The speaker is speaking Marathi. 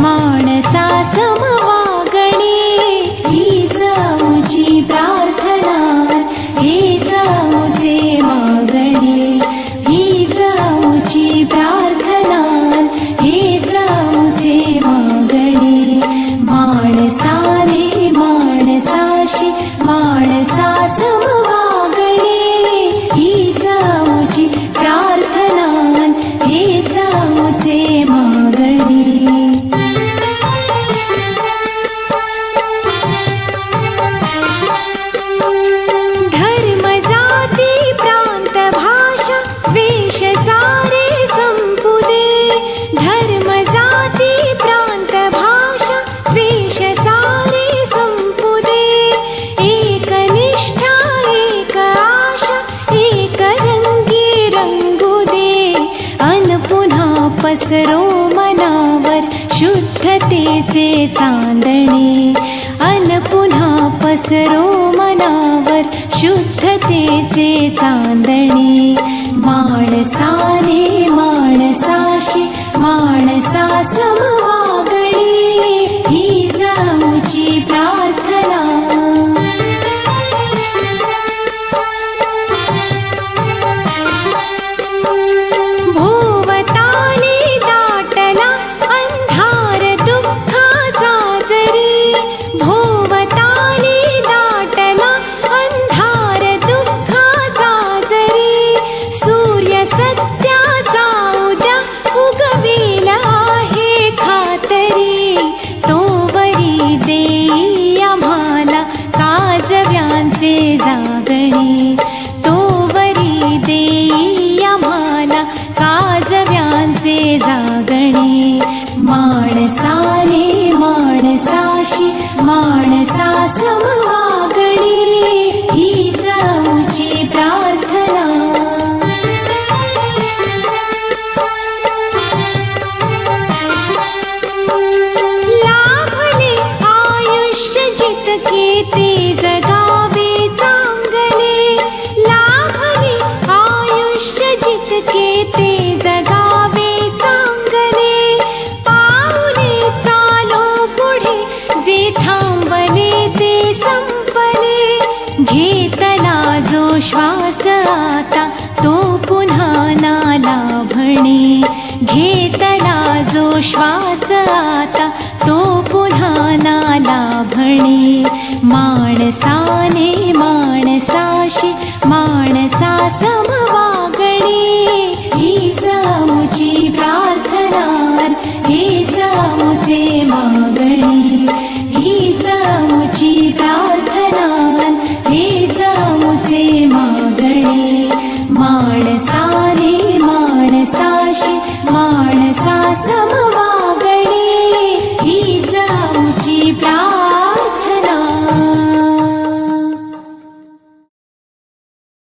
माणसा समवागणे। हीच आमची प्रार्थना, हीच आमचे मागणे। हीच आमची प्रार्थना, हीच आमचे मागणे। माणसाने माणसाशी माणसा समवागणे। हीच आमची प्रार्थना, हीच आमचे मागणे। धर्म जाती प्रांत भाषा वेश सारे संपुदे। धर्म जाती प्रांत भाषा वेश सारे संपुदे। एक निष्ठा एक आशा एक रंगी रंगू दे। अन पुन्हा पसरो मनावर शुद्धतेचे चांदणे। अन पुन्हा पसरो मनावर शुद्धतेचे चांदणे। माणसाने माणसाशी माणसा समवागणे। हीच आमची प्रार्थना। भोवताली दाटला अंधार दुःखाचा जरी। भोवताली दाटला अंधार दुःखाचा जरी। सूर्य सत्याचा उद्या उगविल आहे खातरी। तोवरी देई आम्हाला काजव्यांचे जागणे। तोवरी देई आम्हाला काजव्यांचे जागणे। माणसाने माणसाशी माणसा समवागणे। हीच आमची प्रार्थना। लाभले आयुष्य जितके ते जगावे चांगले। लाभले आयुष्य जितके ते जगावे चांगले। पाऊले चालो पुढे जे थांबले ते संपले। घेतला जो श्वास आता तो पुन्हा ना लाभणे। घेतला जो श्वास आता तो पुन्हा ना लाभणे। माणसाने माणसाशी माणसा सम